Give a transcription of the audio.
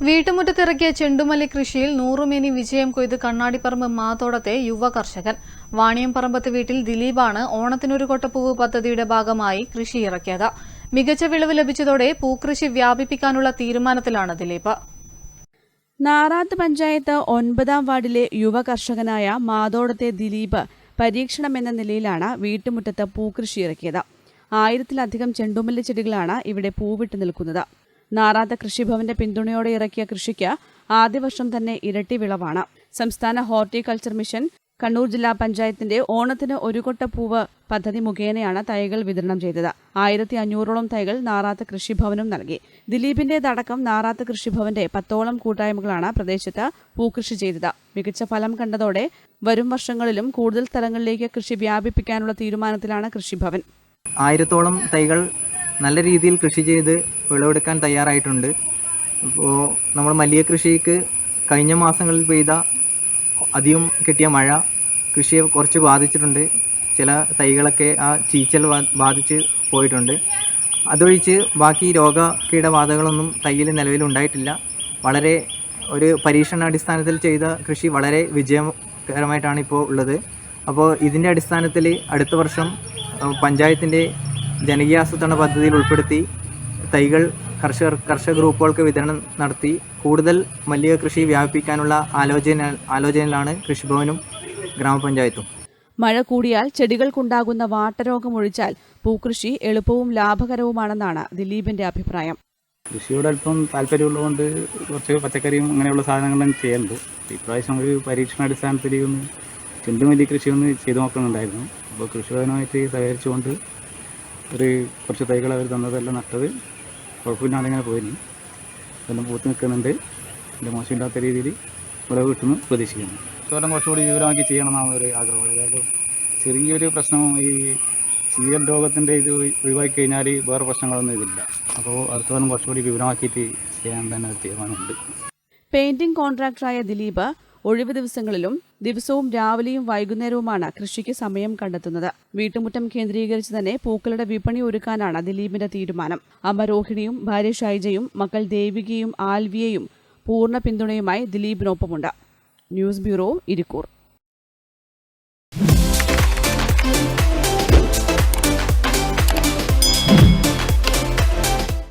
വീട്ടുമുറ്റത്തിറക്കിയ ചെണ്ടുമല്ലി കൃഷിയിൽ 100 മേനി വിജയം കൊയ്ത് കണ്ണാടിപ്പറമ്പ് മാത്തോടത്തെ യുവ കർഷകൻ വാണിയംപറമ്പത്ത് വീട്ടിൽ ദിലീപാണ് ഓണത്തിനൊരു കൊട്ടപ്പൂവ് പദ്ധതിയുടെ ഭാഗമായി കൃഷി ഇറക്കിയത്. മികച്ച വിളവ് ലഭിച്ചതോടെ പൂക്കൃഷി വ്യാപിപ്പിക്കാനുള്ള തീരുമാനത്തിലാണ് ദിലീപ്. നാറാത്ത് പഞ്ചായത്ത് 9-ാം വാർഡിലെ യുവ കർഷകനായ മാതോടത്തെ ദിലീപ് പരീക്ഷണമെന്ന നിലയിലാണ് വീട്ടുമുറ്റത്ത് പൂക്കൃഷി ഇറക്കിയത്. 1000-ലധികം ചെണ്ടുമല്ലി ചെടികളാണ് ഇവിടെ പൂവിട്ട് നിൽക്കുന്നത്. നാറാത്ത് കൃഷിഭവന്റെ പിന്തുണയോടെ ഇറക്കിയ കൃഷിക്ക് ആദ്യ വർഷം തന്നെ ഇരട്ടി വിളവാണ്. സംസ്ഥാന ഹോർട്ടികൾച്ചർ മിഷൻ, കണ്ണൂർ ജില്ലാ പഞ്ചായത്തിന്റെ ഓണത്തിന് ഒരു കൊട്ടപ്പൂവ് പദ്ധതി മുഖേനയാണ് തൈകൾ വിതരണം ചെയ്തത്. 1500ഓളം തൈകൾ നാറാത്ത് കൃഷിഭവനും നൽകി. ദിലീപിന്റേതടക്കം നാറാത്ത് കൃഷിഭവന്റെ 10ഓളം കൂട്ടായ്മകളാണ് പ്രദേശത്ത് പൂക്കൃഷി ചെയ്തത്. മികച്ച ഫലം കണ്ടതോടെ വരും വർഷങ്ങളിലും കൂടുതൽ സ്ഥലങ്ങളിലേക്ക് കൃഷി വ്യാപിപ്പിക്കാനുള്ള തീരുമാനത്തിലാണ് കൃഷിഭവൻ. 1000ഓളം തൈകൾ നല്ല രീതിയിൽ കൃഷി ചെയ്ത് വിളവെടുക്കാൻ തയ്യാറായിട്ടുണ്ട്. ഇപ്പോൾ നമ്മൾ മല്ലിക കൃഷിക്ക് കഴിഞ്ഞ മാസങ്ങളിൽ പെയ്ത അധികം കിട്ടിയ മഴ കൃഷിയെ കുറച്ച് ബാധിച്ചിട്ടുണ്ട്. ചില തൈകളൊക്കെ ആ ചീച്ചൽ ബാധിച്ച് പോയിട്ടുണ്ട്. അതൊഴിച്ച് ബാക്കി കീടബാധകളൊന്നും തൈയിൽ നിലവിലുണ്ടായിട്ടില്ല. വളരെ ഒരു പരീക്ഷണാടിസ്ഥാനത്തിൽ ചെയ്ത കൃഷി വളരെ വിജയകരമായിട്ടാണ് ഇപ്പോൾ ഉള്ളത്. അപ്പോൾ ഇതിൻ്റെ അടിസ്ഥാനത്തിൽ അടുത്ത വർഷം പഞ്ചായത്തിൻ്റെ ജനകീയാസൂത്രണ പദ്ധതിയിൽ ഉൾപ്പെടുത്തി തൈകൾ കർഷക ഗ്രൂപ്പുകൾക്ക് വിതരണം നടത്തി കൂടുതൽ മല്ലിക കൃഷി വ്യാപിപ്പിക്കാനുള്ള ആലോചനയിലാണ് കൃഷിഭവനും ഗ്രാമപഞ്ചായത്തും. മഴ കൂടിയാൽ ചെടികൾക്കുണ്ടാകുന്ന വാട്ടരോഗം ഒഴിച്ചാൽ പൂക്കൃഷി എളുപ്പവും ലാഭകരവുമാണെന്നാണ് ദിലീപിന്റെ അഭിപ്രായം. കൃഷിയോട് അല്പം താല്പര്യമുള്ളതുകൊണ്ട് കുറച്ച് പച്ചക്കറിയും അങ്ങനെയുള്ള സാധനങ്ങളും ചെയ്യുന്നുണ്ട്. ഇപ്രാവശ്യം ഒരു പരീക്ഷണാടിസ്ഥാനത്തിൽ ഒന്ന് ചെണ്ടുമല്ലി കൃഷി ഒന്ന് ചെയ്തു നോക്കുന്നുണ്ടായിരുന്നു. അപ്പോൾ കൃഷിഭവനുമായിട്ട് സഹകരിച്ചുകൊണ്ട് കുറച്ച് തൈകൾ അവർ തന്നതെല്ലാം നട്ടത് കുഴപ്പമില്ലാതെ അങ്ങനെ പോയിരുന്നു. എല്ലാം പൂത്ത് നിൽക്കുന്നുണ്ട്. എൻ്റെ മോശമില്ലാത്ത രീതിയിൽ വിളവ് കിട്ടുന്നു പ്രതീക്ഷിക്കുന്നു. ഇതെല്ലാം കുറച്ചുകൂടി വിവരമാക്കി ചെയ്യണമെന്നാണ് ഒരു ആഗ്രഹം. അതായത് ചെറിയൊരു പ്രശ്നം ഈ ചീയൽ രോഗത്തിൻ്റെ ഇത് ഒഴിവാക്കി കഴിഞ്ഞാൽ വേറെ പ്രശ്നങ്ങളൊന്നും ഇതില്ല. അപ്പോൾ അടുത്തോളം കുറച്ചുകൂടി വിവരമാക്കിയിട്ട് ചെയ്യാൻ തന്നെ ഒരു തീരുമാനമുണ്ട്. പെയിന്റിംഗ് കോൺട്രാക്ടറായ ദിലീപ് ഒഴിവ് ദിവസവും രാവിലെയും വൈകുന്നേരവുമാണ് കൃഷിക്ക് സമയം കണ്ടെത്തുന്നത്. വീട്ടുമുറ്റം കേന്ദ്രീകരിച്ച് തന്നെ പൂക്കളുടെ വിപണി ഒരുക്കാനാണ് ദിലീപിന്റെ തീരുമാനം. അമ്മ രോഹിണിയും ഭാര്യ ഷൈജയും മക്കൾ ദേവികയും ആൽവിയയും പൂർണ്ണ പിന്തുണയുമായി ദിലീപിനൊപ്പമുണ്ട്. News bureau, Irikkur.